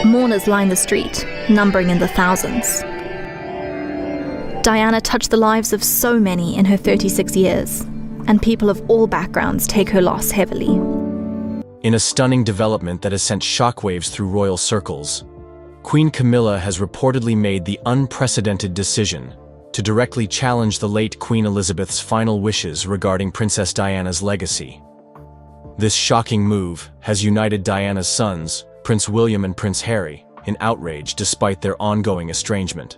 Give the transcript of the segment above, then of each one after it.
Mourners line the street, numbering in the thousands. Diana touched the lives of so many in her 36 years, and people of all backgrounds take her loss heavily. In a stunning development that has sent shockwaves through royal circles, Queen Camilla has reportedly made the unprecedented decision to directly challenge the late Queen Elizabeth's final wishes regarding Princess Diana's legacy. This shocking move has united Diana's sons, Prince William and Prince Harry, in outrage despite their ongoing estrangement.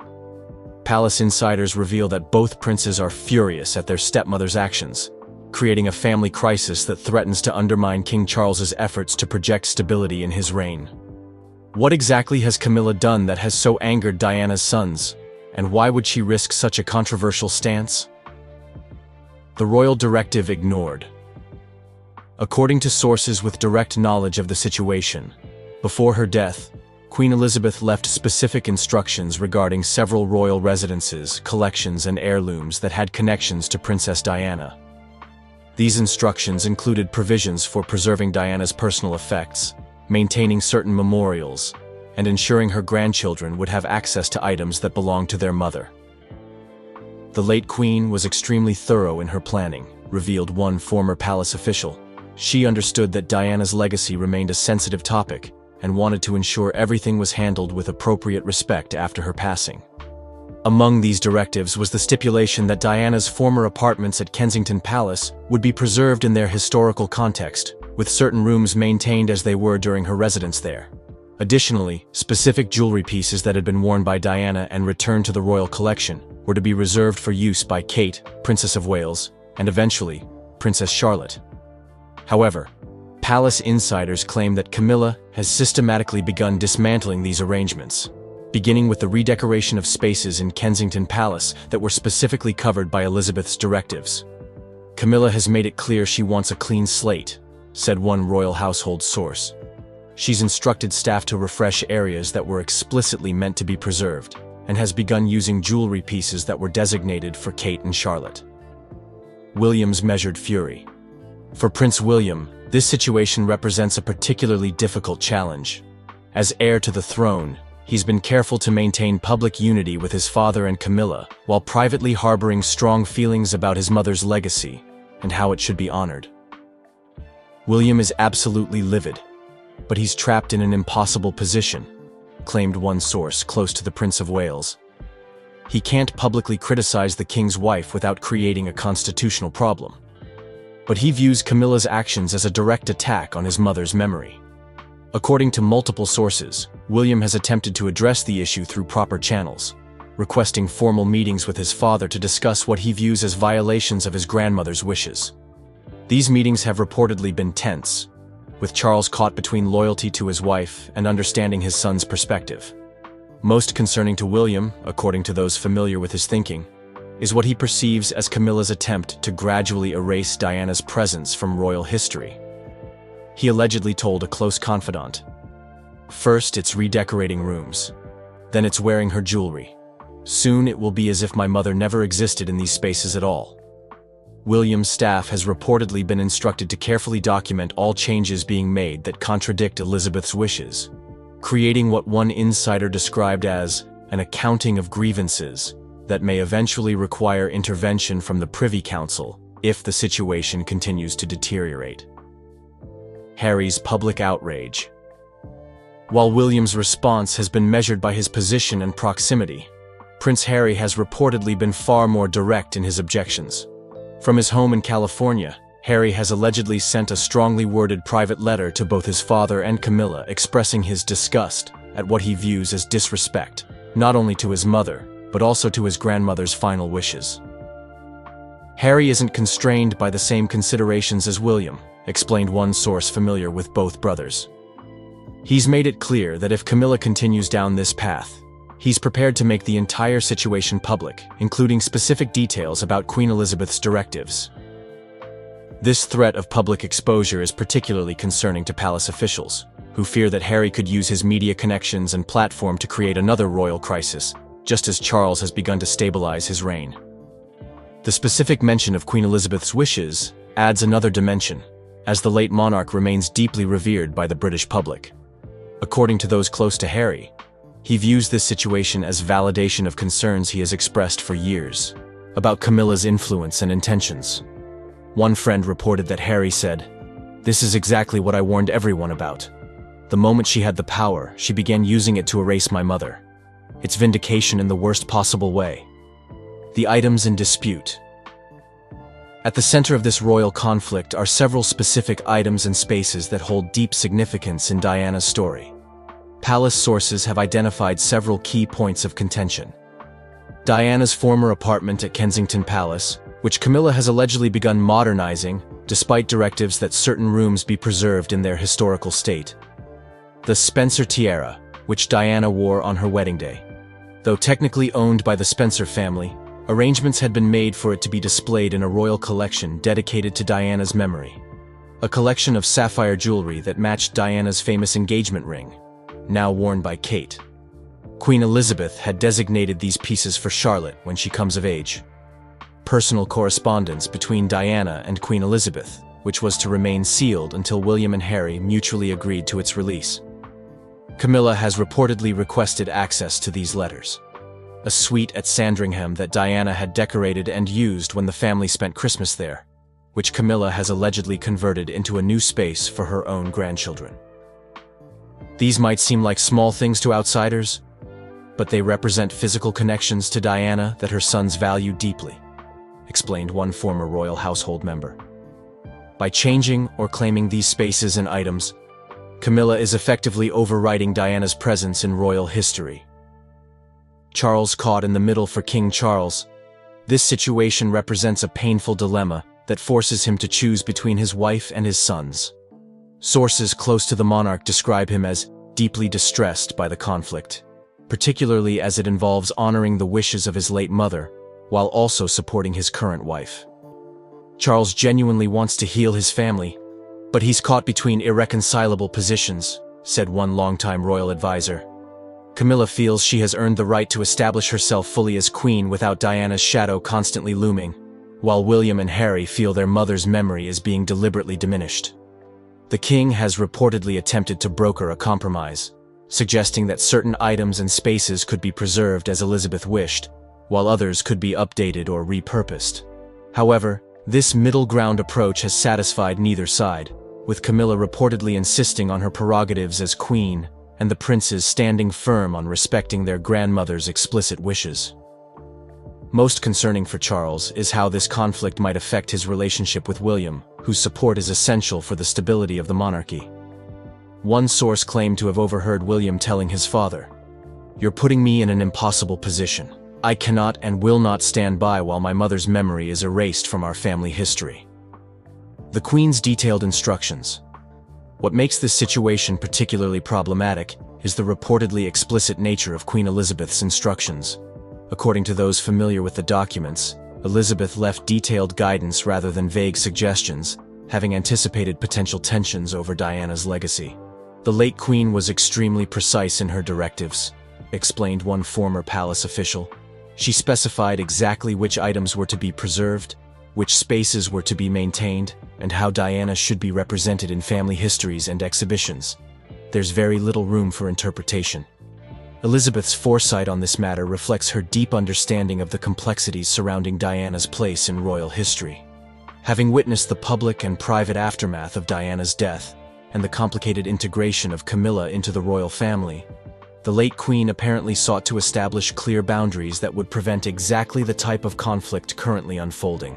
Palace insiders reveal that both princes are furious at their stepmother's actions, creating a family crisis that threatens to undermine King Charles's efforts to project stability in his reign. What exactly has Camilla done that has so angered Diana's sons, and why would she risk such a controversial stance? The royal directive ignored. According to sources with direct knowledge of the situation, before her death, Queen Elizabeth left specific instructions regarding several royal residences, collections, and heirlooms that had connections to Princess Diana. These instructions included provisions for preserving Diana's personal effects, maintaining certain memorials, and ensuring her grandchildren would have access to items that belonged to their mother. The late Queen was extremely thorough in her planning, revealed one former palace official. She understood that Diana's legacy remained a sensitive topic and wanted to ensure everything was handled with appropriate respect after her passing. Among these directives was the stipulation that Diana's former apartments at Kensington Palace would be preserved in their historical context, with certain rooms maintained as they were during her residence there. Additionally, specific jewelry pieces that had been worn by Diana and returned to the royal collection were to be reserved for use by Kate, Princess of Wales, and eventually, Princess Charlotte. However, palace insiders claim that Camilla has systematically begun dismantling these arrangements, beginning with the redecoration of spaces in Kensington Palace that were specifically covered by Elizabeth's directives. Camilla has made it clear she wants a clean slate, said one royal household source. She's instructed staff to refresh areas that were explicitly meant to be preserved, and has begun using jewelry pieces that were designated for Kate and Charlotte. William's measured fury. For Prince William, this situation represents a particularly difficult challenge. As heir to the throne, he's been careful to maintain public unity with his father and Camilla, while privately harboring strong feelings about his mother's legacy and how it should be honored. William is absolutely livid, but he's trapped in an impossible position, claimed one source close to the Prince of Wales. He can't publicly criticize the king's wife without creating a constitutional problem. But he views Camilla's actions as a direct attack on his mother's memory. According to multiple sources, William has attempted to address the issue through proper channels, requesting formal meetings with his father to discuss what he views as violations of his grandmother's wishes. These meetings have reportedly been tense, with Charles caught between loyalty to his wife and understanding his son's perspective. Most concerning to William, according to those familiar with his thinking, is what he perceives as Camilla's attempt to gradually erase Diana's presence from royal history. He allegedly told a close confidant, "First it's redecorating rooms, then it's wearing her jewelry. Soon it will be as if my mother never existed in these spaces at all." William's staff has reportedly been instructed to carefully document all changes being made that contradict Elizabeth's wishes, creating what one insider described as an accounting of grievances that may eventually require intervention from the Privy Council if the situation continues to deteriorate. Harry's public outrage. While William's response has been measured by his position and proximity, Prince Harry has reportedly been far more direct in his objections. From his home in California, Harry has allegedly sent a strongly worded private letter to both his father and Camilla expressing his disgust at what he views as disrespect, not only to his mother, but also to his grandmother's final wishes. Harry isn't constrained by the same considerations as William, explained one source familiar with both brothers. He's made it clear that if Camilla continues down this path, he's prepared to make the entire situation public, including specific details about Queen Elizabeth's directives. This threat of public exposure is particularly concerning to palace officials, who fear that Harry could use his media connections and platform to create another royal crisis, just as Charles has begun to stabilize his reign. The specific mention of Queen Elizabeth's wishes adds another dimension, as the late monarch remains deeply revered by the British public. According to those close to Harry, he views this situation as validation of concerns he has expressed for years about Camilla's influence and intentions. One friend reported that Harry said, "This is exactly what I warned everyone about. The moment she had the power, she began using it to erase my mother. It's vindication in the worst possible way." The items in dispute. At the center of this royal conflict are several specific items and spaces that hold deep significance in Diana's story. Palace sources have identified several key points of contention. Diana's former apartment at Kensington Palace, which Camilla has allegedly begun modernizing, despite directives that certain rooms be preserved in their historical state. The Spencer tiara, which Diana wore on her wedding day. Though technically owned by the Spencer family, arrangements had been made for it to be displayed in a royal collection dedicated to Diana's memory. A collection of sapphire jewelry that matched Diana's famous engagement ring, now worn by Kate. Queen Elizabeth had designated these pieces for Charlotte when she comes of age. Personal correspondence between Diana and Queen Elizabeth, which was to remain sealed until William and Harry mutually agreed to its release. Camilla has reportedly requested access to these letters. A suite at Sandringham that Diana had decorated and used when the family spent Christmas there, which Camilla has allegedly converted into a new space for her own grandchildren. These might seem like small things to outsiders, but they represent physical connections to Diana that her sons value deeply, explained one former royal household member. By changing or claiming these spaces and items, Camilla is effectively overwriting Diana's presence in royal history. Charles caught in the middle for King Charles. This situation represents a painful dilemma that forces him to choose between his wife and his sons. Sources close to the monarch describe him as deeply distressed by the conflict, particularly as it involves honoring the wishes of his late mother, while also supporting his current wife. Charles genuinely wants to heal his family, but he's caught between irreconcilable positions, said one longtime royal advisor. Camilla feels she has earned the right to establish herself fully as queen without Diana's shadow constantly looming, while William and Harry feel their mother's memory is being deliberately diminished. The king has reportedly attempted to broker a compromise, suggesting that certain items and spaces could be preserved as Elizabeth wished, while others could be updated or repurposed. However, this middle ground approach has satisfied neither side, with Camilla reportedly insisting on her prerogatives as queen and the princes standing firm on respecting their grandmother's explicit wishes. Most concerning for Charles is how this conflict might affect his relationship with William, whose support is essential for the stability of the monarchy. One source claimed to have overheard William telling his father, "You're putting me in an impossible position. I cannot and will not stand by while my mother's memory is erased from our family history." The Queen's detailed instructions. What makes this situation particularly problematic is the reportedly explicit nature of Queen Elizabeth's instructions. According to those familiar with the documents, Elizabeth left detailed guidance rather than vague suggestions, having anticipated potential tensions over Diana's legacy. The late Queen was extremely precise in her directives, explained one former palace official. She specified exactly which items were to be preserved, which spaces were to be maintained, and how Diana should be represented in family histories and exhibitions. There's very little room for interpretation. Elizabeth's foresight on this matter reflects her deep understanding of the complexities surrounding Diana's place in royal history. Having witnessed the public and private aftermath of Diana's death, and the complicated integration of Camilla into the royal family, the late Queen apparently sought to establish clear boundaries that would prevent exactly the type of conflict currently unfolding.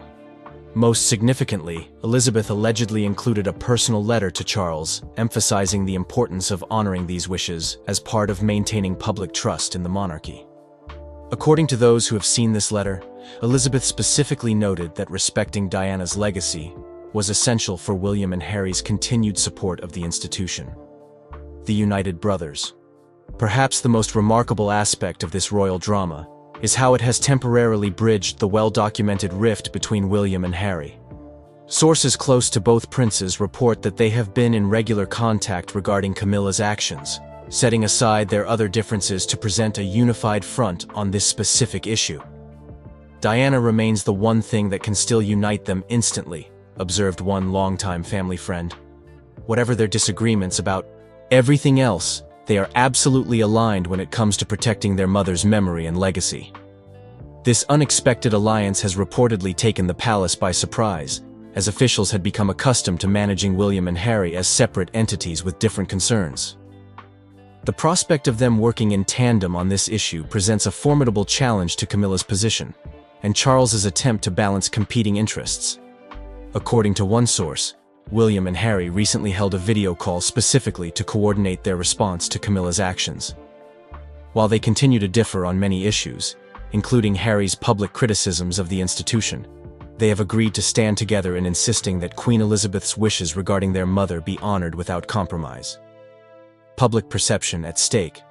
Most significantly, Elizabeth allegedly included a personal letter to Charles, emphasizing the importance of honoring these wishes as part of maintaining public trust in the monarchy. According to those who have seen this letter, Elizabeth specifically noted that respecting Diana's legacy was essential for William and Harry's continued support of the institution. The United Brothers. Perhaps the most remarkable aspect of this royal drama is how it has temporarily bridged the well-documented rift between William and Harry. Sources close to both princes report that they have been in regular contact regarding Camilla's actions, setting aside their other differences to present a unified front on this specific issue. Diana remains the one thing that can still unite them instantly, observed one longtime family friend. Whatever their disagreements about everything else They are absolutely aligned when it comes to protecting their mother's memory and legacy. This unexpected alliance has reportedly taken the palace by surprise, as officials had become accustomed to managing William and Harry as separate entities with different concerns. The prospect of them working in tandem on this issue presents a formidable challenge to Camilla's position, and Charles's attempt to balance competing interests. According to one source, William and Harry recently held a video call specifically to coordinate their response to Camilla's actions. While they continue to differ on many issues, including Harry's public criticisms of the institution, they have agreed to stand together in insisting that Queen Elizabeth's wishes regarding their mother be honored without compromise. Public perception at stake.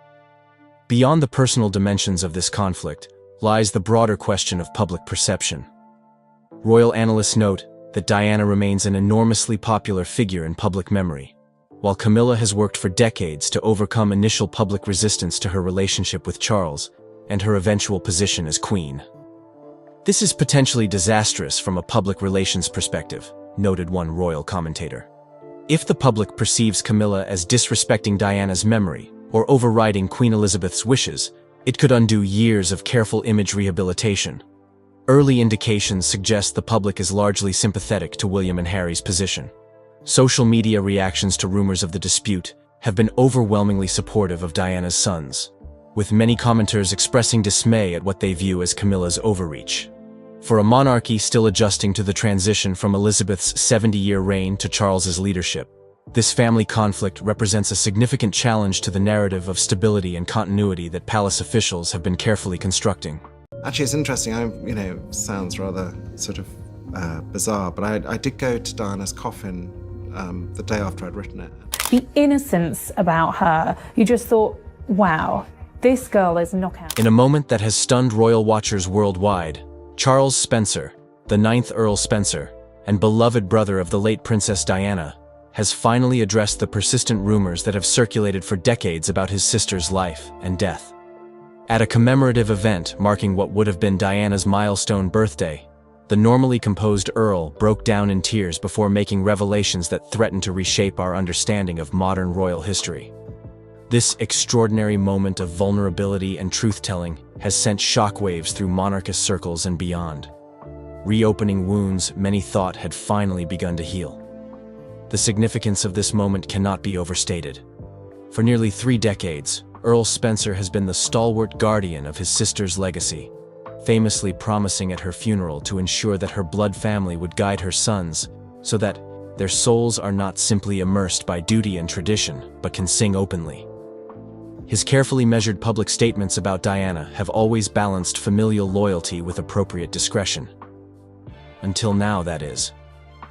Beyond the personal dimensions of this conflict lies the broader question of public perception. Royal analysts note that Diana remains an enormously popular figure in public memory, while Camilla has worked for decades to overcome initial public resistance to her relationship with Charles and her eventual position as queen. This is potentially disastrous from a public relations perspective, noted one royal commentator. If the public perceives Camilla as disrespecting Diana's memory or overriding Queen Elizabeth's wishes, it could undo years of careful image rehabilitation. Early indications suggest the public is largely sympathetic to William and Harry's position. Social media reactions to rumors of the dispute have been overwhelmingly supportive of Diana's sons, with many commenters expressing dismay at what they view as Camilla's overreach. For a monarchy still adjusting to the transition from Elizabeth's 70-year reign to Charles's leadership, this family conflict represents a significant challenge to the narrative of stability and continuity that palace officials have been carefully constructing. Actually, it's interesting. Sounds rather sort of bizarre, but I did go to Diana's coffin the day after I'd written it. The innocence about her, you just thought, wow, this girl is knockout. In a moment that has stunned royal watchers worldwide, Charles Spencer, the 9th Earl Spencer, and beloved brother of the late Princess Diana, has finally addressed the persistent rumors that have circulated for decades about his sister's life and death. At a commemorative event marking what would have been Diana's milestone birthday, the normally composed Earl broke down in tears before making revelations that threatened to reshape our understanding of modern royal history. This extraordinary moment of vulnerability and truth-telling has sent shockwaves through monarchist circles and beyond, reopening wounds many thought had finally begun to heal. The significance of this moment cannot be overstated. For nearly 3 decades, Earl Spencer has been the stalwart guardian of his sister's legacy, famously promising at her funeral to ensure that her blood family would guide her sons so that their souls are not simply immersed by duty and tradition, but can sing openly. His carefully measured public statements about Diana have always balanced familial loyalty with appropriate discretion. Until now, that is.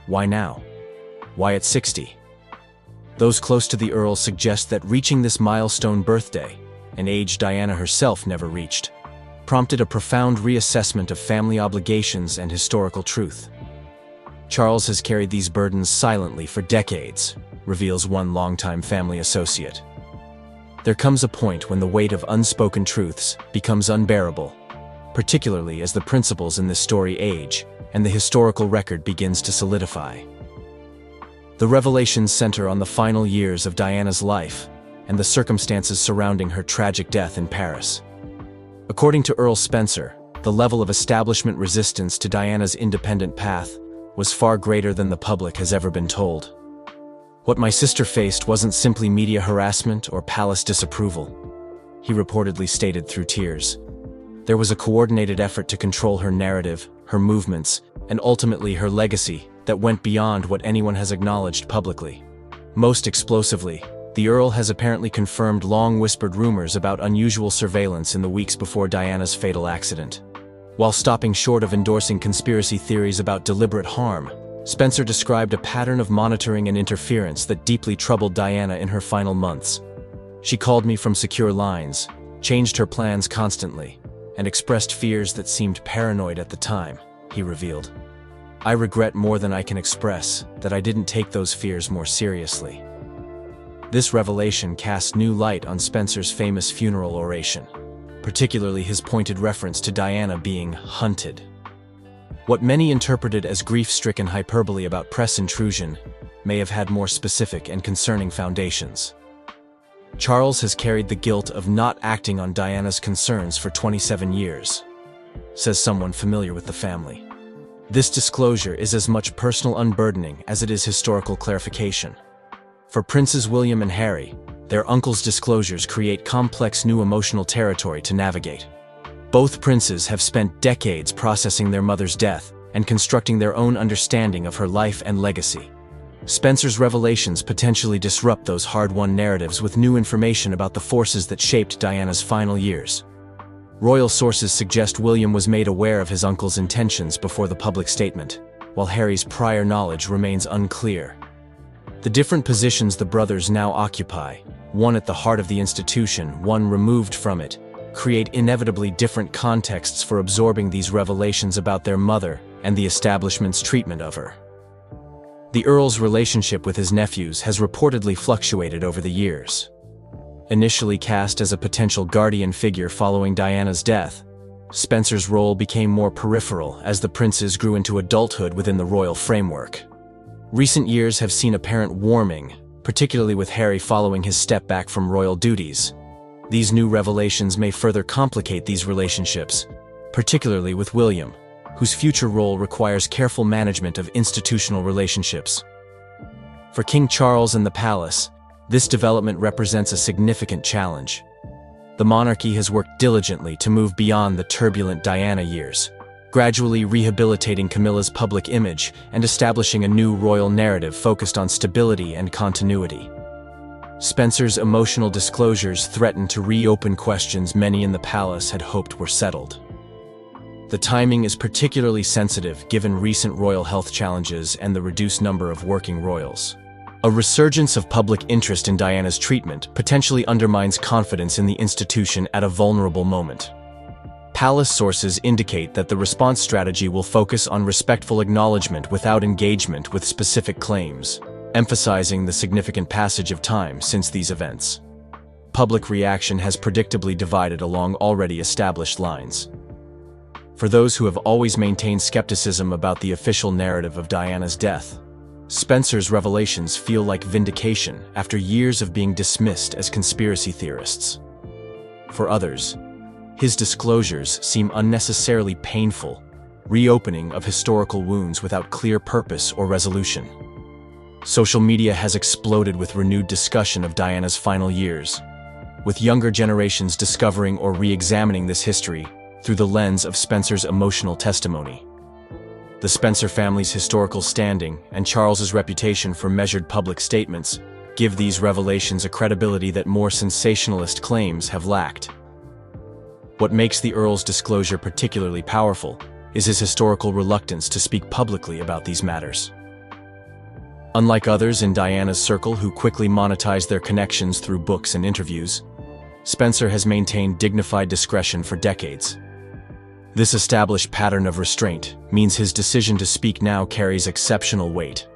Why now? Why at 60? Those close to the Earl suggest that reaching this milestone birthday, an age Diana herself never reached, prompted a profound reassessment of family obligations and historical truth. Charles has carried these burdens silently for decades, reveals one longtime family associate. There comes a point when the weight of unspoken truths becomes unbearable, particularly as the principals in this story age and the historical record begins to solidify. The revelations center on the final years of Diana's life and the circumstances surrounding her tragic death in Paris. According to Earl Spencer, the level of establishment resistance to Diana's independent path was far greater than the public has ever been told. What my sister faced wasn't simply media harassment or palace disapproval, he reportedly stated through tears. There was a coordinated effort to control her narrative, her movements, and ultimately her legacy that went beyond what anyone has acknowledged publicly. Most explosively, the Earl has apparently confirmed long-whispered rumors about unusual surveillance in the weeks before Diana's fatal accident. While stopping short of endorsing conspiracy theories about deliberate harm, Spencer described a pattern of monitoring and interference that deeply troubled Diana in her final months. She called me from secure lines, changed her plans constantly, and expressed fears that seemed paranoid at the time, he revealed. I regret more than I can express that I didn't take those fears more seriously. This revelation casts new light on Spencer's famous funeral oration, particularly his pointed reference to Diana being hunted. What many interpreted as grief-stricken hyperbole about press intrusion may have had more specific and concerning foundations. Charles has carried the guilt of not acting on Diana's concerns for 27 years, says someone familiar with the family. This disclosure is as much personal unburdening as it is historical clarification. For Princes William and Harry, their uncle's disclosures create complex new emotional territory to navigate. Both princes have spent decades processing their mother's death and constructing their own understanding of her life and legacy. Spencer's revelations potentially disrupt those hard-won narratives with new information about the forces that shaped Diana's final years. Royal sources suggest William was made aware of his uncle's intentions before the public statement, while Harry's prior knowledge remains unclear. The different positions the brothers now occupy, one at the heart of the institution, one removed from it, create inevitably different contexts for absorbing these revelations about their mother and the establishment's treatment of her. The Earl's relationship with his nephews has reportedly fluctuated over the years. Initially cast as a potential guardian figure following Diana's death, Spencer's role became more peripheral as the princes grew into adulthood within the royal framework. Recent years have seen apparent warming, particularly with Harry following his step back from royal duties. These new revelations may further complicate these relationships, particularly with William, whose future role requires careful management of institutional relationships. For King Charles and the palace, this development represents a significant challenge. The monarchy has worked diligently to move beyond the turbulent Diana years, gradually rehabilitating Camilla's public image and establishing a new royal narrative focused on stability and continuity. Spencer's emotional disclosures threaten to reopen questions many in the palace had hoped were settled. The timing is particularly sensitive given recent royal health challenges and the reduced number of working royals. A resurgence of public interest in Diana's treatment potentially undermines confidence in the institution at a vulnerable moment. Palace sources indicate that the response strategy will focus on respectful acknowledgement without engagement with specific claims, emphasizing the significant passage of time since these events. Public reaction has predictably divided along already established lines. For those who have always maintained skepticism about the official narrative of Diana's death, Spencer's revelations feel like vindication after years of being dismissed as conspiracy theorists. For others, his disclosures seem unnecessarily painful, reopening of historical wounds without clear purpose or resolution. Social media has exploded with renewed discussion of Diana's final years, with younger generations discovering or re-examining this history through the lens of Spencer's emotional testimony. The Spencer family's historical standing and Charles's reputation for measured public statements give these revelations a credibility that more sensationalist claims have lacked. What makes the Earl's disclosure particularly powerful is his historical reluctance to speak publicly about these matters. Unlike others in Diana's circle who quickly monetized their connections through books and interviews, Spencer has maintained dignified discretion for decades. This established pattern of restraint means his decision to speak now carries exceptional weight.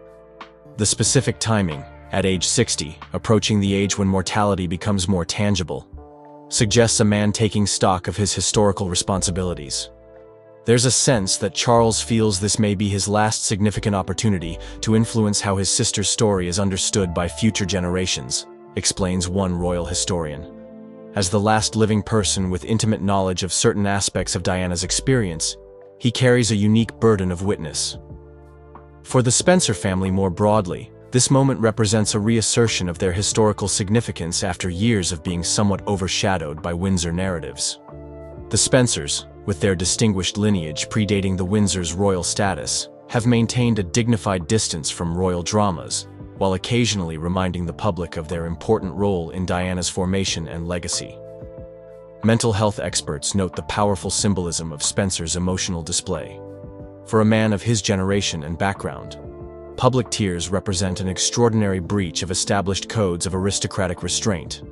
The specific timing, at age 60, approaching the age when mortality becomes more tangible, suggests a man taking stock of his historical responsibilities. There's a sense that Charles feels this may be his last significant opportunity to influence how his sister's story is understood by future generations, explains one royal historian. As the last living person with intimate knowledge of certain aspects of Diana's experience, he carries a unique burden of witness. For the Spencer family more broadly, this moment represents a reassertion of their historical significance after years of being somewhat overshadowed by Windsor narratives. The Spencers, with their distinguished lineage predating the Windsors' royal status, have maintained a dignified distance from royal dramas, while occasionally reminding the public of their important role in Diana's formation and legacy. Mental health experts note the powerful symbolism of Spencer's emotional display. For a man of his generation and background, public tears represent an extraordinary breach of established codes of aristocratic restraint.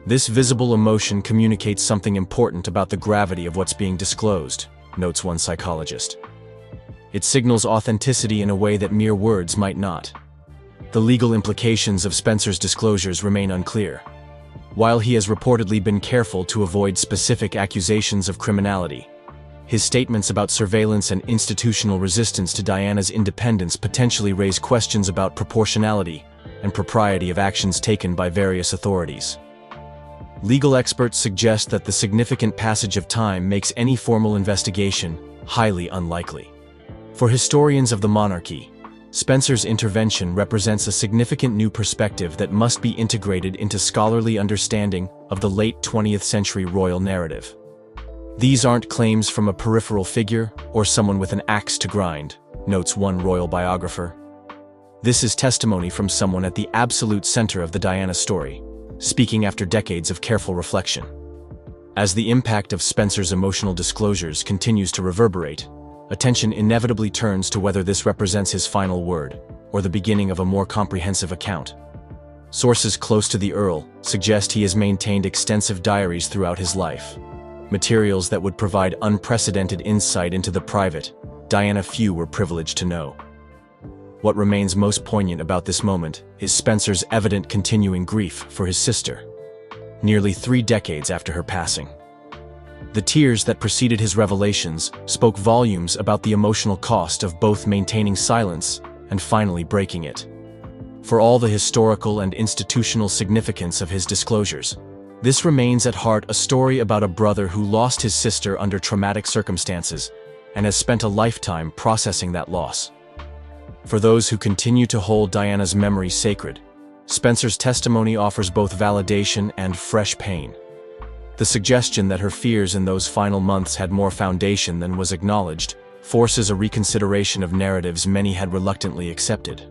This visible emotion communicates something important about the gravity of what's being disclosed, notes one psychologist. It signals authenticity in a way that mere words might not. The legal implications of Spencer's disclosures remain unclear. While he has reportedly been careful to avoid specific accusations of criminality, his statements about surveillance and institutional resistance to Diana's independence potentially raise questions about proportionality, and propriety of actions taken by various authorities. Legal experts suggest that the significant passage of time makes any formal investigation highly unlikely. For historians of the monarchy, Spencer's intervention represents a significant new perspective that must be integrated into scholarly understanding of the late 20th century royal narrative. These aren't claims from a peripheral figure or someone with an axe to grind, notes one royal biographer. This is testimony from someone at the absolute center of the Diana story, speaking after decades of careful reflection. As the impact of Spencer's emotional disclosures continues to reverberate, attention inevitably turns to whether this represents his final word, or the beginning of a more comprehensive account. Sources close to the Earl suggest he has maintained extensive diaries throughout his life, materials that would provide unprecedented insight into the private Diana few were privileged to know. What remains most poignant about this moment is Spencer's evident continuing grief for his sister, nearly 3 decades after her passing. The tears that preceded his revelations spoke volumes about the emotional cost of both maintaining silence and finally breaking it. For all the historical and institutional significance of his disclosures, this remains at heart a story about a brother who lost his sister under traumatic circumstances and has spent a lifetime processing that loss. For those who continue to hold Diana's memory sacred, Spencer's testimony offers both validation and fresh pain. The suggestion that her fears in those final months had more foundation than was acknowledged forces a reconsideration of narratives many had reluctantly accepted.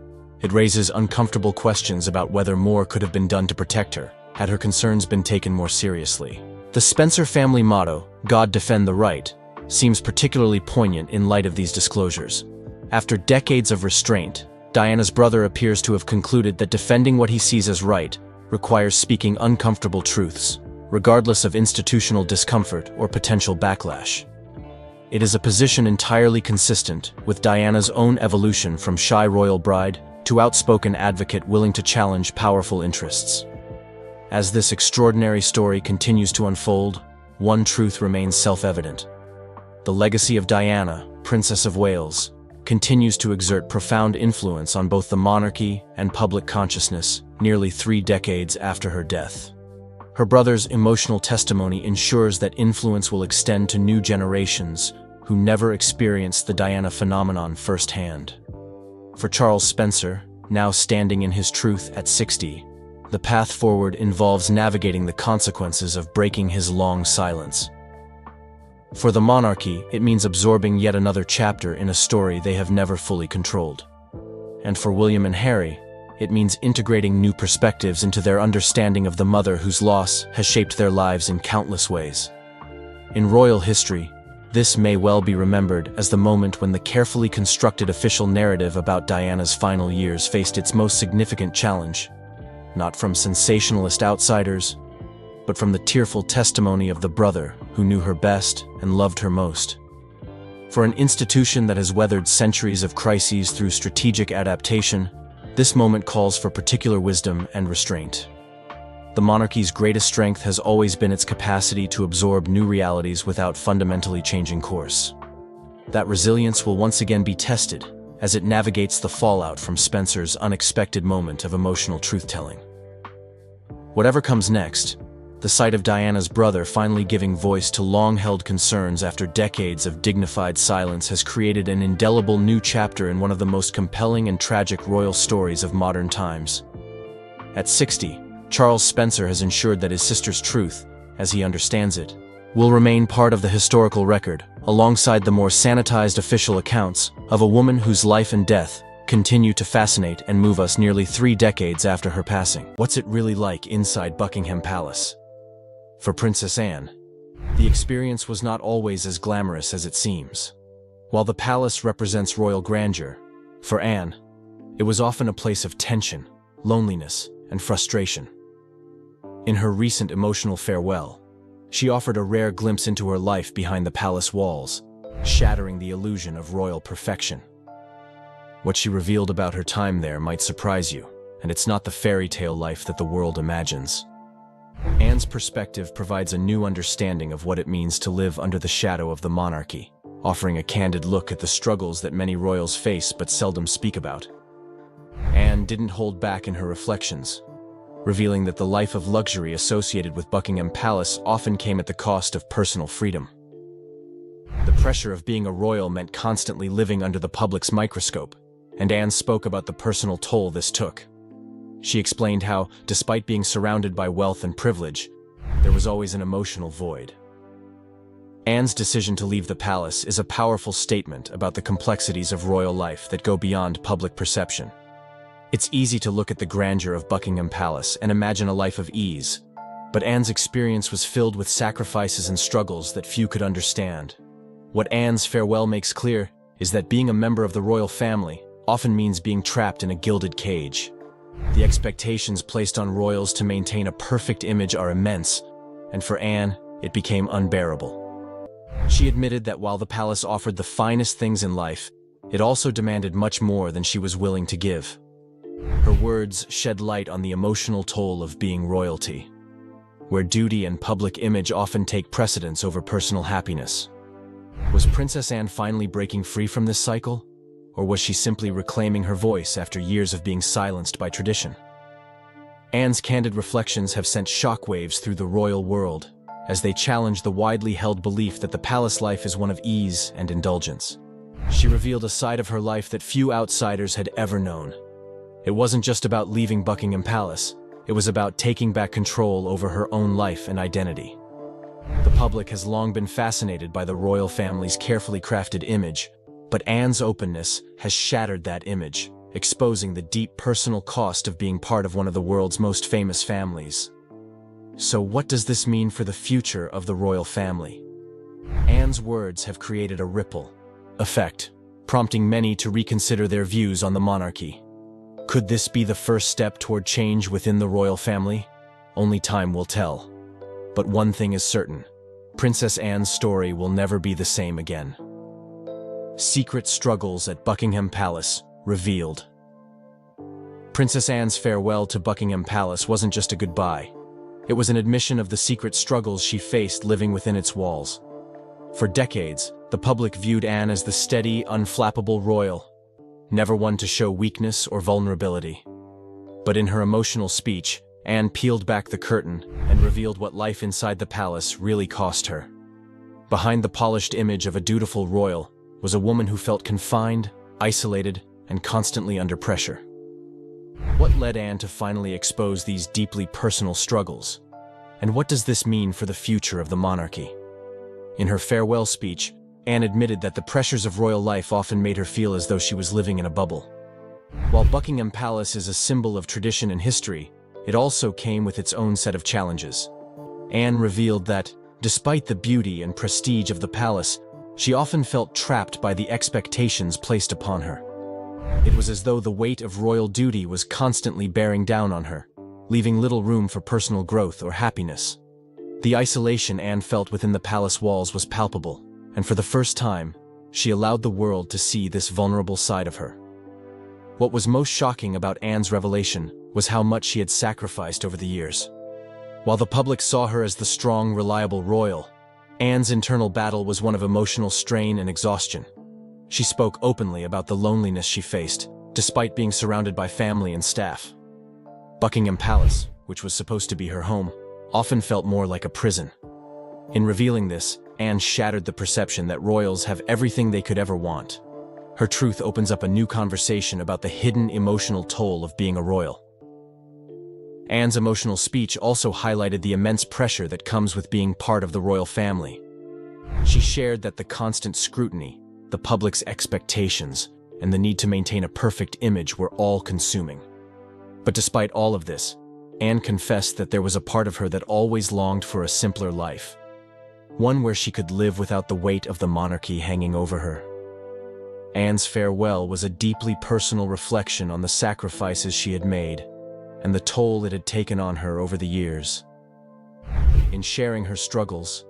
It raises uncomfortable questions about whether more could have been done to protect her, had her concerns been taken more seriously. The Spencer family motto, "God defend the right," seems particularly poignant in light of these disclosures. After decades of restraint, Diana's brother appears to have concluded that defending what he sees as right requires speaking uncomfortable truths, regardless of institutional discomfort or potential backlash. It is a position entirely consistent with Diana's own evolution from shy royal bride to outspoken advocate willing to challenge powerful interests. As this extraordinary story continues to unfold, one truth remains self-evident. The legacy of Diana, Princess of Wales, continues to exert profound influence on both the monarchy and public consciousness nearly 3 decades after her death. Her brother's emotional testimony ensures that influence will extend to new generations who never experienced the Diana phenomenon firsthand. For Charles Spencer, now standing in his truth at 60, the path forward involves navigating the consequences of breaking his long silence. For the monarchy, it means absorbing yet another chapter in a story they have never fully controlled. And for William and Harry, it means integrating new perspectives into their understanding of the mother whose loss has shaped their lives in countless ways. In royal history, this may well be remembered as the moment when the carefully constructed official narrative about Diana's final years faced its most significant challenge, not from sensationalist outsiders, but from the tearful testimony of the brother who knew her best and loved her most. For an institution that has weathered centuries of crises through strategic adaptation, this moment calls for particular wisdom and restraint. The monarchy's greatest strength has always been its capacity to absorb new realities without fundamentally changing course. That resilience will once again be tested as it navigates the fallout from Spencer's unexpected moment of emotional truth-telling. Whatever comes next, the sight of Diana's brother finally giving voice to long-held concerns after decades of dignified silence has created an indelible new chapter in one of the most compelling and tragic royal stories of modern times. At 60, Charles Spencer has ensured that his sister's truth, as he understands it, will remain part of the historical record, alongside the more sanitized official accounts of a woman whose life and death continue to fascinate and move us nearly 3 decades after her passing. What's it really like inside Buckingham Palace? For Princess Anne, the experience was not always as glamorous as it seems. While the palace represents royal grandeur, for Anne, it was often a place of tension, loneliness, and frustration. In her recent emotional farewell, she offered a rare glimpse into her life behind the palace walls, shattering the illusion of royal perfection. What she revealed about her time there might surprise you, and it's not the fairy tale life that the world imagines. Anne's perspective provides a new understanding of what it means to live under the shadow of the monarchy, offering a candid look at the struggles that many royals face but seldom speak about. Anne didn't hold back in her reflections, revealing that the life of luxury associated with Buckingham Palace often came at the cost of personal freedom. The pressure of being a royal meant constantly living under the public's microscope, and Anne spoke about the personal toll this took. She explained how, despite being surrounded by wealth and privilege, there was always an emotional void. Anne's decision to leave the palace is a powerful statement about the complexities of royal life that go beyond public perception. It's easy to look at the grandeur of Buckingham Palace and imagine a life of ease, but Anne's experience was filled with sacrifices and struggles that few could understand. What Anne's farewell makes clear is that being a member of the royal family often means being trapped in a gilded cage. The expectations placed on royals to maintain a perfect image are immense, and for Anne, it became unbearable. She admitted that while the palace offered the finest things in life, it also demanded much more than she was willing to give. Her words shed light on the emotional toll of being royalty, where duty and public image often take precedence over personal happiness. Was Princess Anne finally breaking free from this cycle? Or was she simply reclaiming her voice after years of being silenced by tradition? Anne's candid reflections have sent shockwaves through the royal world, as they challenge the widely held belief that the palace life is one of ease and indulgence. She revealed a side of her life that few outsiders had ever known. It wasn't just about leaving Buckingham Palace, it was about taking back control over her own life and identity. The public has long been fascinated by the royal family's carefully crafted image, but Anne's openness has shattered that image, exposing the deep personal cost of being part of one of the world's most famous families. So what does this mean for the future of the royal family? Anne's words have created a ripple effect, prompting many to reconsider their views on the monarchy. Could this be the first step toward change within the royal family? Only time will tell. But one thing is certain: Princess Anne's story will never be the same again. Secret struggles at Buckingham Palace revealed. Princess Anne's farewell to Buckingham Palace wasn't just a goodbye. It was an admission of the secret struggles she faced living within its walls. For decades, the public viewed Anne as the steady, unflappable royal, never one to show weakness or vulnerability. But in her emotional speech, Anne peeled back the curtain and revealed what life inside the palace really cost her. Behind the polished image of a dutiful royal was a woman who felt confined, isolated, and constantly under pressure. What led Anne to finally expose these deeply personal struggles? And what does this mean for the future of the monarchy? In her farewell speech, Anne admitted that the pressures of royal life often made her feel as though she was living in a bubble. While Buckingham Palace is a symbol of tradition and history, it also came with its own set of challenges. Anne revealed that, despite the beauty and prestige of the palace, she often felt trapped by the expectations placed upon her. It was as though the weight of royal duty was constantly bearing down on her, leaving little room for personal growth or happiness. The isolation Anne felt within the palace walls was palpable, and for the first time, she allowed the world to see this vulnerable side of her. What was most shocking about Anne's revelation was how much she had sacrificed over the years. While the public saw her as the strong, reliable royal, Anne's internal battle was one of emotional strain and exhaustion. She spoke openly about the loneliness she faced, despite being surrounded by family and staff. Buckingham Palace, which was supposed to be her home, often felt more like a prison. In revealing this, Anne shattered the perception that royals have everything they could ever want. Her truth opens up a new conversation about the hidden emotional toll of being a royal. Anne's emotional speech also highlighted the immense pressure that comes with being part of the royal family. She shared that the constant scrutiny, the public's expectations, and the need to maintain a perfect image were all-consuming. But despite all of this, Anne confessed that there was a part of her that always longed for a simpler life, one where she could live without the weight of the monarchy hanging over her. Anne's farewell was a deeply personal reflection on the sacrifices she had made and the toll it had taken on her over the years. In sharing her struggles,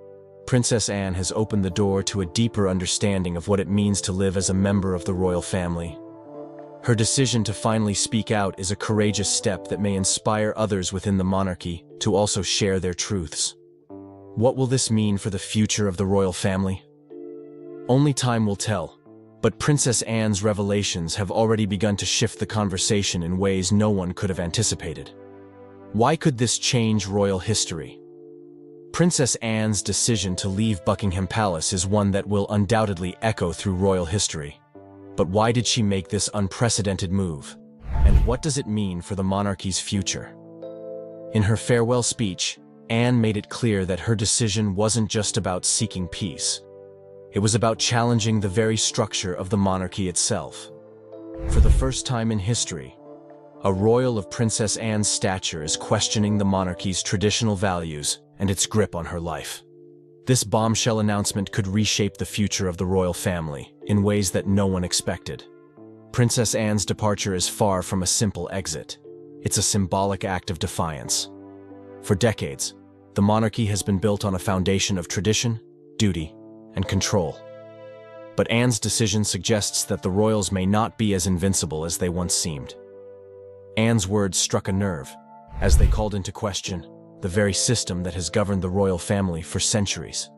Princess Anne has opened the door to a deeper understanding of what it means to live as a member of the royal family. Her decision to finally speak out is a courageous step that may inspire others within the monarchy to also share their truths. What will this mean for the future of the royal family? Only time will tell, But Princess Anne's revelations have already begun to shift the conversation in ways no one could have anticipated. Why could this change royal history? Princess Anne's decision to leave Buckingham Palace is one that will undoubtedly echo through royal history. But why did she make this unprecedented move? And what does it mean for the monarchy's future? In her farewell speech, Anne made it clear that her decision wasn't just about seeking peace. It was about challenging the very structure of the monarchy itself. For the first time in history, a royal of Princess Anne's stature is questioning the monarchy's traditional values and its grip on her life. This bombshell announcement could reshape the future of the royal family in ways that no one expected. Princess Anne's departure is far from a simple exit. It's a symbolic act of defiance. For decades, the monarchy has been built on a foundation of tradition, duty, and control. But Anne's decision suggests that the royals may not be as invincible as they once seemed. Anne's words struck a nerve, as they called into question the very system that has governed the royal family for centuries.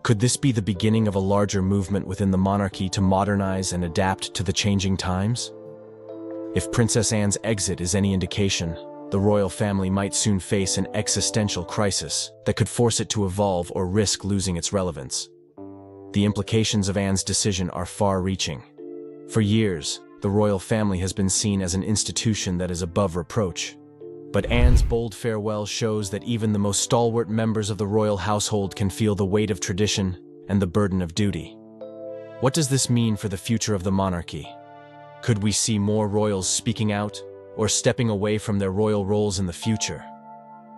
Could this be the beginning of a larger movement within the monarchy to modernize and adapt to the changing times? If Princess Anne's exit is any indication, the royal family might soon face an existential crisis that could force it to evolve or risk losing its relevance. The implications of Anne's decision are far-reaching. For years, the royal family has been seen as an institution that is above reproach. But Anne's bold farewell shows that even the most stalwart members of the royal household can feel the weight of tradition and the burden of duty. What does this mean for the future of the monarchy? Could we see more royals speaking out or stepping away from their royal roles in the future?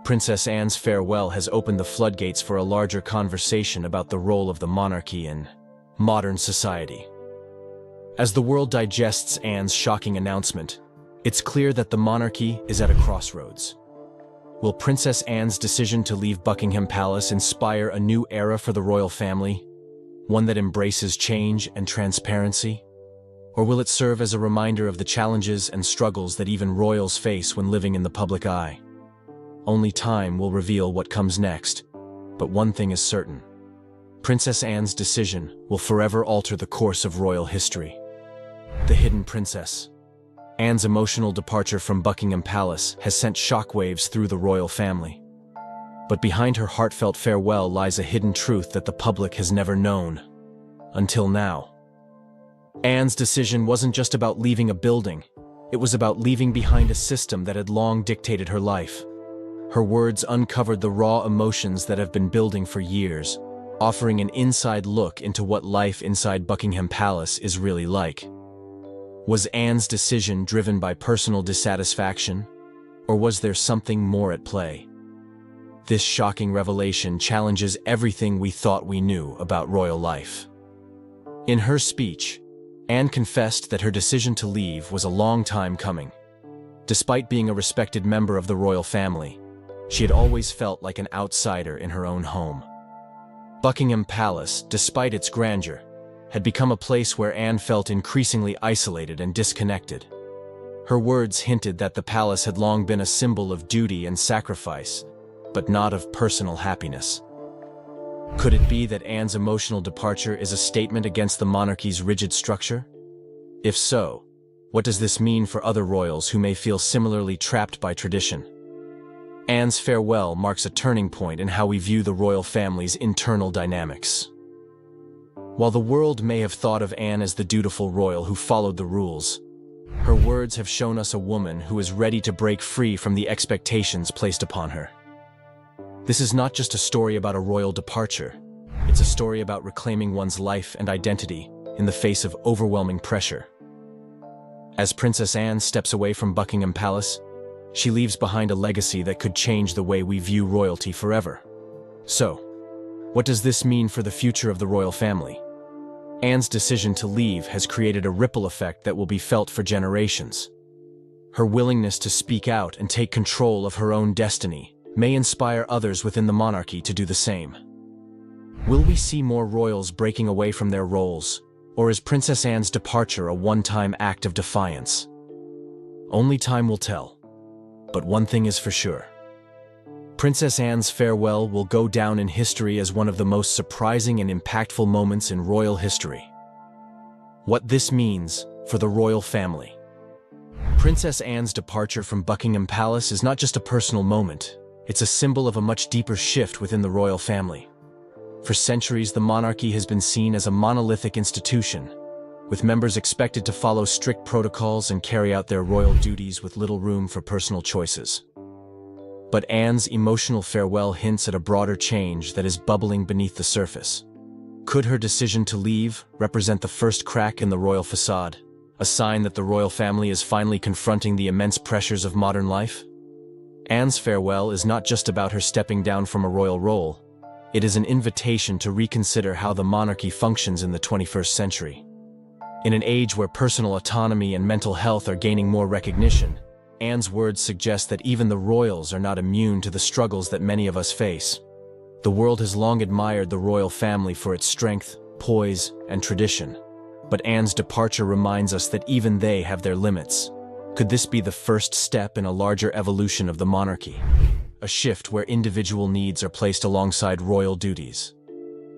Princess Anne's farewell has opened the floodgates for a larger conversation about the role of the monarchy in modern society. As the world digests Anne's shocking announcement, it's clear that the monarchy is at a crossroads. Will Princess Anne's decision to leave Buckingham Palace inspire a new era for the royal family, one that embraces change and transparency? Or will it serve as a reminder of the challenges and struggles that even royals face when living in the public eye? Only time will reveal what comes next, but one thing is certain. Princess Anne's decision will forever alter the course of royal history. The Hidden Princess. Anne's emotional departure from Buckingham Palace has sent shockwaves through the royal family. But behind her heartfelt farewell lies a hidden truth that the public has never known. Until now. Anne's decision wasn't just about leaving a building. It was about leaving behind a system that had long dictated her life. Her words uncovered the raw emotions that have been building for years, offering an inside look into what life inside Buckingham Palace is really like. Was Anne's decision driven by personal dissatisfaction, or was there something more at play? This shocking revelation challenges everything we thought we knew about royal life. In her speech, Anne confessed that her decision to leave was a long time coming. Despite being a respected member of the royal family, she had always felt like an outsider in her own home. Buckingham Palace, despite its grandeur, had become a place where Anne felt increasingly isolated and disconnected. Her words hinted that the palace had long been a symbol of duty and sacrifice, but not of personal happiness. Could it be that Anne's emotional departure is a statement against the monarchy's rigid structure? If so, what does this mean for other royals who may feel similarly trapped by tradition? Anne's farewell marks a turning point in how we view the royal family's internal dynamics. While the world may have thought of Anne as the dutiful royal who followed the rules, her words have shown us a woman who is ready to break free from the expectations placed upon her. This is not just a story about a royal departure. It's a story about reclaiming one's life and identity in the face of overwhelming pressure. As Princess Anne steps away from Buckingham Palace, she leaves behind a legacy that could change the way we view royalty forever. So, what does this mean for the future of the royal family? Anne's decision to leave has created a ripple effect that will be felt for generations. Her willingness to speak out and take control of her own destiny may inspire others within the monarchy to do the same. Will we see more royals breaking away from their roles, or is Princess Anne's departure a one-time act of defiance? Only time will tell. But one thing is for sure. Princess Anne's farewell will go down in history as one of the most surprising and impactful moments in royal history. What this means for the royal family. Princess Anne's departure from Buckingham Palace is not just a personal moment, it's a symbol of a much deeper shift within the royal family. For centuries, the monarchy has been seen as a monolithic institution, with members expected to follow strict protocols and carry out their royal duties with little room for personal choices. But Anne's emotional farewell hints at a broader change that is bubbling beneath the surface. Could her decision to leave represent the first crack in the royal facade, a sign that the royal family is finally confronting the immense pressures of modern life? Anne's farewell is not just about her stepping down from a royal role. It is an invitation to reconsider how the monarchy functions in the 21st century. In an age where personal autonomy and mental health are gaining more recognition, Anne's words suggest that even the royals are not immune to the struggles that many of us face. The world has long admired the royal family for its strength, poise, and tradition. But Anne's departure reminds us that even they have their limits. Could this be the first step in a larger evolution of the monarchy? A shift where individual needs are placed alongside royal duties.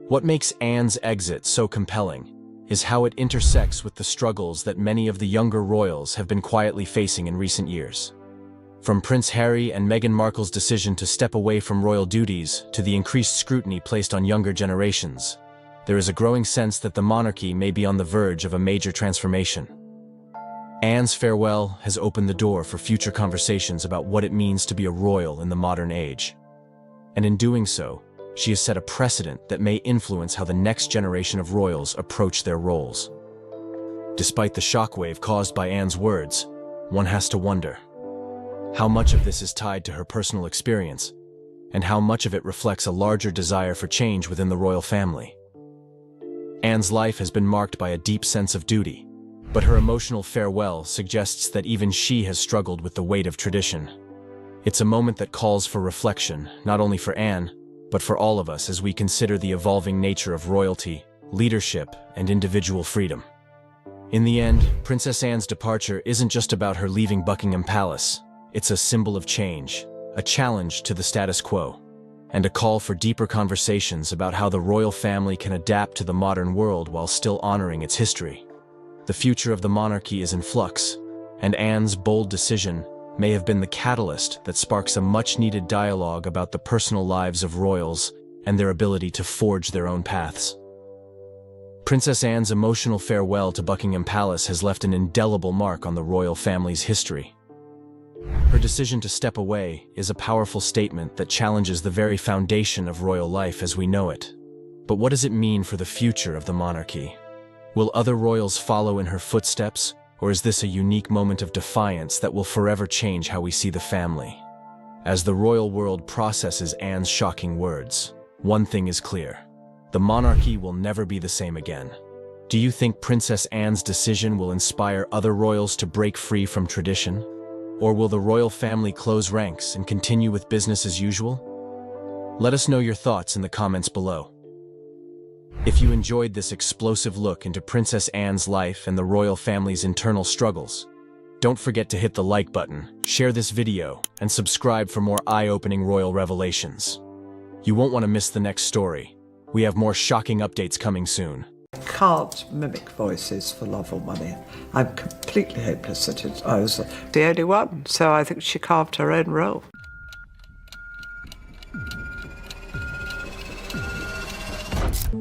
What makes Anne's exit so compelling is how it intersects with the struggles that many of the younger royals have been quietly facing in recent years. From Prince Harry and Meghan Markle's decision to step away from royal duties to the increased scrutiny placed on younger generations, there is a growing sense that the monarchy may be on the verge of a major transformation. Anne's farewell has opened the door for future conversations about what it means to be a royal in the modern age. And in doing so, she has set a precedent that may influence how the next generation of royals approach their roles. Despite the shockwave caused by Anne's words, one has to wonder, how much of this is tied to her personal experience, and how much of it reflects a larger desire for change within the royal family? Anne's life has been marked by a deep sense of duty, but her emotional farewell suggests that even she has struggled with the weight of tradition. It's a moment that calls for reflection, not only for Anne, but for all of us as we consider the evolving nature of royalty, leadership, and individual freedom. In the end, Princess Anne's departure isn't just about her leaving Buckingham Palace. It's a symbol of change, a challenge to the status quo, and a call for deeper conversations about how the royal family can adapt to the modern world while still honoring its history. The future of the monarchy is in flux, and Anne's bold decision may have been the catalyst that sparks a much-needed dialogue about the personal lives of royals and their ability to forge their own paths. Princess Anne's emotional farewell to Buckingham Palace has left an indelible mark on the royal family's history. Her decision to step away is a powerful statement that challenges the very foundation of royal life as we know it. But what does it mean for the future of the monarchy? Will other royals follow in her footsteps, or is this a unique moment of defiance that will forever change how we see the family? As the royal world processes Anne's shocking words, one thing is clear: the monarchy will never be the same again. Do you think Princess Anne's decision will inspire other royals to break free from tradition? Or will the royal family close ranks and continue with business as usual? Let us know your thoughts in the comments below. If you enjoyed this explosive look into Princess Anne's life and the royal family's internal struggles, don't forget to hit the like button, share this video, and subscribe for more eye-opening royal revelations. You won't want to miss the next story. We have more shocking updates coming soon. Can't mimic voices for love or money. I'm completely hopeless at it. I was the only one, so I think she carved her own role.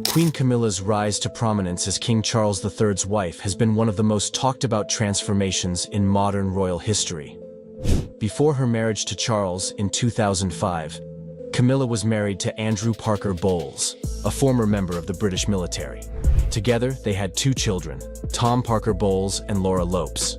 Queen Camilla's rise to prominence as King Charles III's wife has been one of the most talked about transformations in modern royal history. Before her marriage to Charles in 2005, Camilla was married to Andrew Parker Bowles, a former member of the British military. Together, they had 2 children, Tom Parker Bowles and Laura Lopes.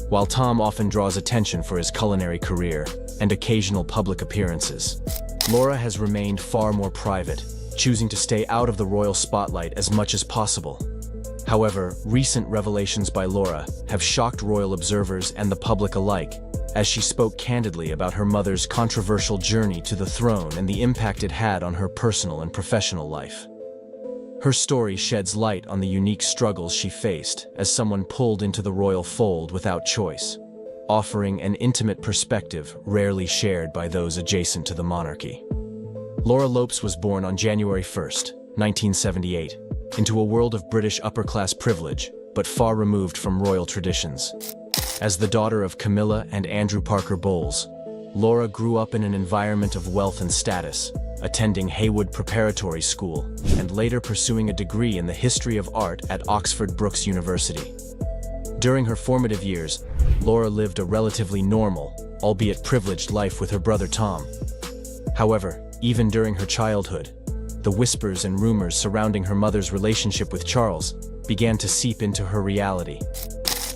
While Tom often draws attention for his culinary career and occasional public appearances, Laura has remained far more private, choosing to stay out of the royal spotlight as much as possible. However, recent revelations by Laura have shocked royal observers and the public alike, as she spoke candidly about her mother's controversial journey to the throne and the impact it had on her personal and professional life. Her story sheds light on the unique struggles she faced as someone pulled into the royal fold without choice, offering an intimate perspective rarely shared by those adjacent to the monarchy. Laura Lopes was born on January 1, 1978, into a world of British upper-class privilege but far removed from royal traditions. As the daughter of Camilla and Andrew Parker Bowles, Laura grew up in an environment of wealth and status, attending Haywood Preparatory School and later pursuing a degree in the history of art at Oxford Brookes University. During her formative years, Laura lived a relatively normal, albeit privileged life with her brother Tom. However, even during her childhood, the whispers and rumors surrounding her mother's relationship with Charles began to seep into her reality.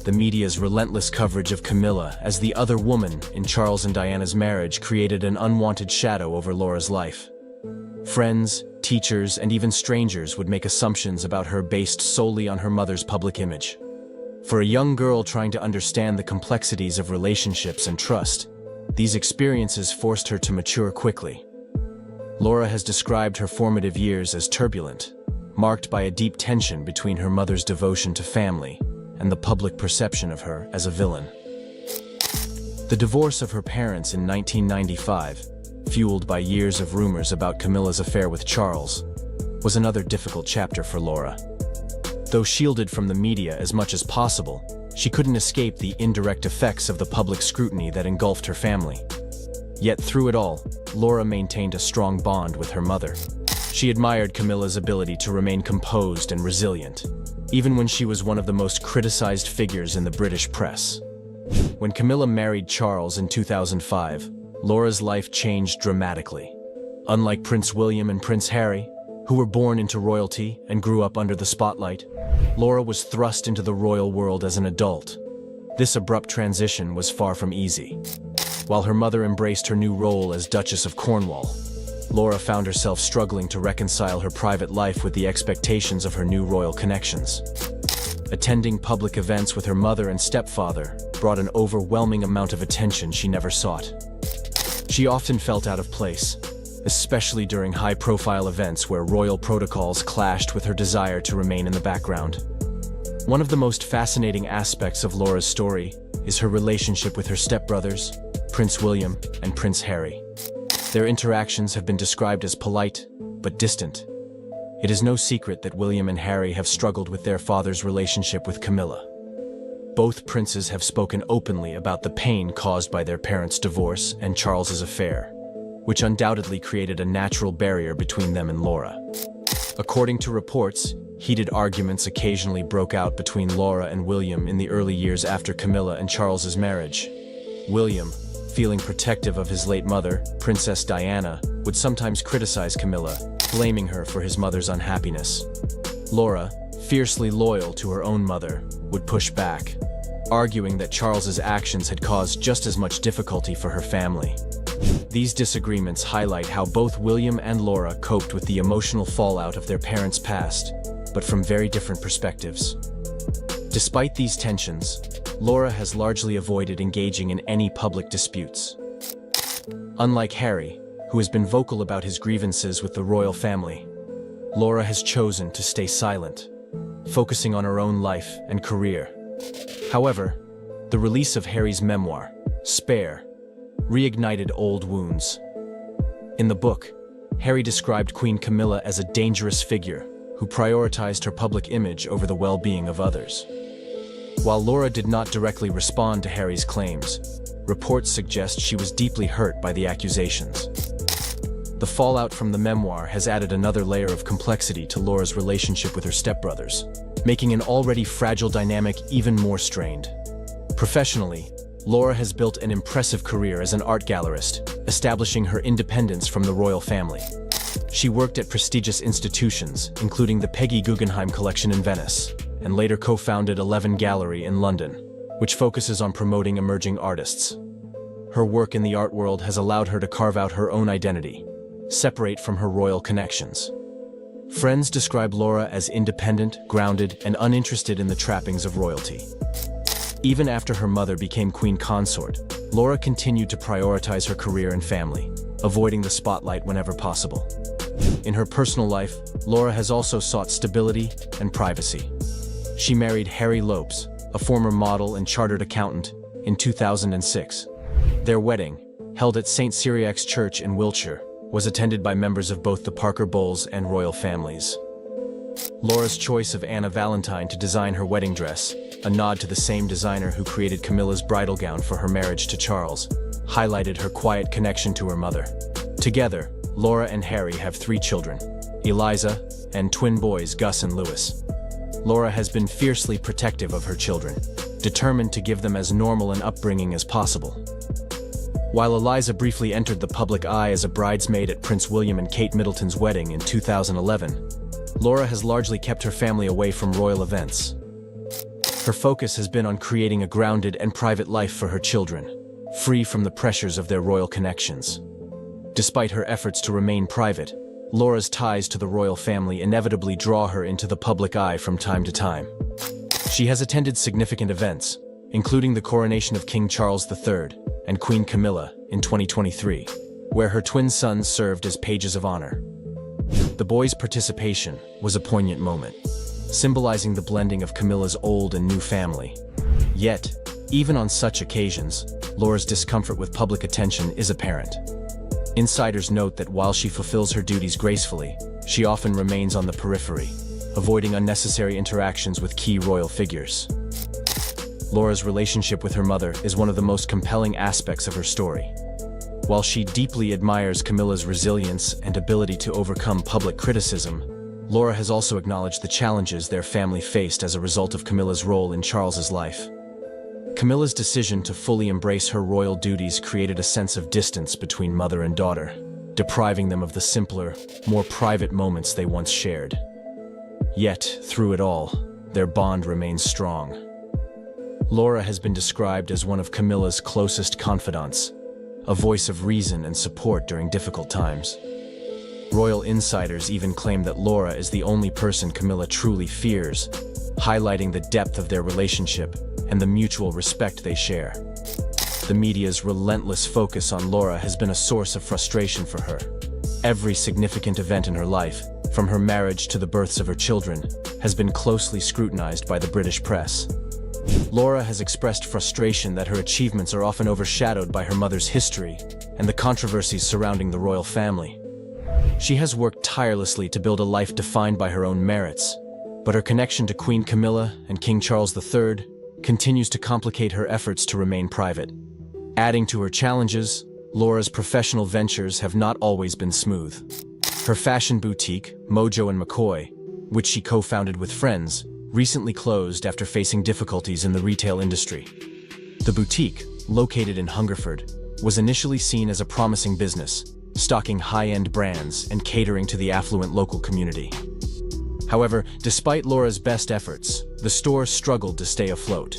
The media's relentless coverage of Camilla as the other woman in Charles and Diana's marriage created an unwanted shadow over Laura's life. Friends, teachers, and even strangers would make assumptions about her based solely on her mother's public image. For a young girl trying to understand the complexities of relationships and trust, these experiences forced her to mature quickly. Laura has described her formative years as turbulent, marked by a deep tension between her mother's devotion to family and the public perception of her as a villain. The divorce of her parents in 1995, fueled by years of rumors about Camilla's affair with Charles, was another difficult chapter for Laura. Though shielded from the media as much as possible, she couldn't escape the indirect effects of the public scrutiny that engulfed her family. Yet through it all, Laura maintained a strong bond with her mother. She admired Camilla's ability to remain composed and resilient, even when she was one of the most criticized figures in the British press. When Camilla married Charles in 2005, Laura's life changed dramatically. Unlike Prince William and Prince Harry, who were born into royalty and grew up under the spotlight, Laura was thrust into the royal world as an adult. This abrupt transition was far from easy. While her mother embraced her new role as Duchess of Cornwall, Laura found herself struggling to reconcile her private life with the expectations of her new royal connections. Attending public events with her mother and stepfather brought an overwhelming amount of attention she never sought. She often felt out of place, especially during high-profile events where royal protocols clashed with her desire to remain in the background. One of the most fascinating aspects of Laura's story is her relationship with her stepbrothers, Prince William and Prince Harry. Their interactions have been described as polite, but distant. It is no secret that William and Harry have struggled with their father's relationship with Camilla. Both princes have spoken openly about the pain caused by their parents' divorce and Charles's affair, which undoubtedly created a natural barrier between them and Laura. According to reports, heated arguments occasionally broke out between Laura and William in the early years after Camilla and Charles's marriage. William, feeling protective of his late mother, Princess Diana, would sometimes criticize Camilla, blaming her for his mother's unhappiness. Laura, fiercely loyal to her own mother, would push back, arguing that Charles's actions had caused just as much difficulty for her family. These disagreements highlight how both William and Laura coped with the emotional fallout of their parents' past, but from very different perspectives. Despite these tensions, Laura has largely avoided engaging in any public disputes. Unlike Harry, who has been vocal about his grievances with the royal family, Laura has chosen to stay silent, focusing on her own life and career. However, the release of Harry's memoir, Spare, reignited old wounds. In the book, Harry described Queen Camilla as a dangerous figure who prioritized her public image over the well-being of others. While Laura did not directly respond to Harry's claims, reports suggest she was deeply hurt by the accusations. The fallout from the memoir has added another layer of complexity to Laura's relationship with her stepbrothers, making an already fragile dynamic even more strained. Professionally, Laura has built an impressive career as an art gallerist, establishing her independence from the royal family. She worked at prestigious institutions, including the Peggy Guggenheim Collection in Venice, and later co-founded 11 Gallery in London, which focuses on promoting emerging artists. Her work in the art world has allowed her to carve out her own identity, separate from her royal connections. Friends describe Laura as independent, grounded, and uninterested in the trappings of royalty. Even after her mother became queen consort, Laura continued to prioritize her career and family, avoiding the spotlight whenever possible. In her personal life, Laura has also sought stability and privacy. She married Harry Lopes, a former model and chartered accountant, in 2006. Their wedding, held at St. Cyriac's Church in Wiltshire, was attended by members of both the Parker Bowles and royal families. Laura's choice of Anna Valentine to design her wedding dress, a nod to the same designer who created Camilla's bridal gown for her marriage to Charles, highlighted her quiet connection to her mother. Together, Laura and Harry have 3 children, Eliza, and twin boys Gus and Lewis. Laura has been fiercely protective of her children, determined to give them as normal an upbringing as possible. While Eliza briefly entered the public eye as a bridesmaid at Prince William and Kate Middleton's wedding in 2011, Laura has largely kept her family away from royal events. Her focus has been on creating a grounded and private life for her children, free from the pressures of their royal connections. Despite her efforts to remain private, Laura's ties to the royal family inevitably draw her into the public eye from time to time. She has attended significant events, including the coronation of King Charles III and Queen Camilla in 2023, where her twin sons served as pages of honor. The boys' participation was a poignant moment, symbolizing the blending of Camilla's old and new family. Yet, even on such occasions, Laura's discomfort with public attention is apparent. Insiders note that while she fulfills her duties gracefully, she often remains on the periphery, avoiding unnecessary interactions with key royal figures. Laura's relationship with her mother is one of the most compelling aspects of her story. While she deeply admires Camilla's resilience and ability to overcome public criticism, Laura has also acknowledged the challenges their family faced as a result of Camilla's role in Charles's life. Camilla's decision to fully embrace her royal duties created a sense of distance between mother and daughter, depriving them of the simpler, more private moments they once shared. Yet, through it all, their bond remains strong. Laura has been described as one of Camilla's closest confidants, a voice of reason and support during difficult times. Royal insiders even claim that Laura is the only person Camilla truly fears, highlighting the depth of their relationship and the mutual respect they share. The media's relentless focus on Laura has been a source of frustration for her. Every significant event in her life, from her marriage to the births of her children, has been closely scrutinized by the British press. Laura has expressed frustration that her achievements are often overshadowed by her mother's history and the controversies surrounding the royal family. She has worked tirelessly to build a life defined by her own merits, but her connection to Queen Camilla and King Charles III continues to complicate her efforts to remain private. Adding to her challenges, Laura's professional ventures have not always been smooth. Her fashion boutique, Mojo & McCoy, which she co-founded with friends, recently closed after facing difficulties in the retail industry. The boutique, located in Hungerford, was initially seen as a promising business, stocking high-end brands and catering to the affluent local community. However, despite Laura's best efforts, the store struggled to stay afloat.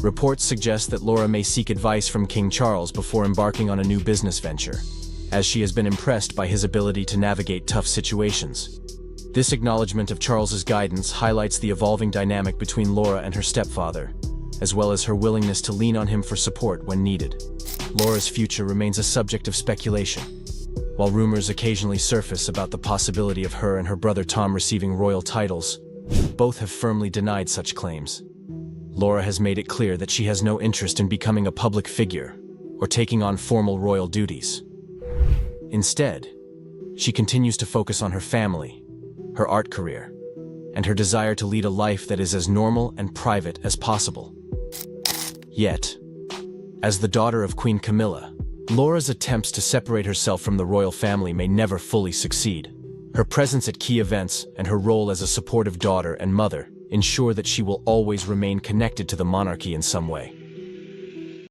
Reports suggest that Laura may seek advice from King Charles before embarking on a new business venture, as she has been impressed by his ability to navigate tough situations. This acknowledgement of Charles's guidance highlights the evolving dynamic between Laura and her stepfather, as well as her willingness to lean on him for support when needed. Laura's future remains a subject of speculation. While rumors occasionally surface about the possibility of her and her brother Tom receiving royal titles, both have firmly denied such claims. Laura has made it clear that she has no interest in becoming a public figure or taking on formal royal duties. Instead, she continues to focus on her family, her art career, and her desire to lead a life that is as normal and private as possible. Yet, as the daughter of Queen Camilla, Laura's attempts to separate herself from the royal family may never fully succeed. Her presence at key events and her role as a supportive daughter and mother ensure that she will always remain connected to the monarchy in some way.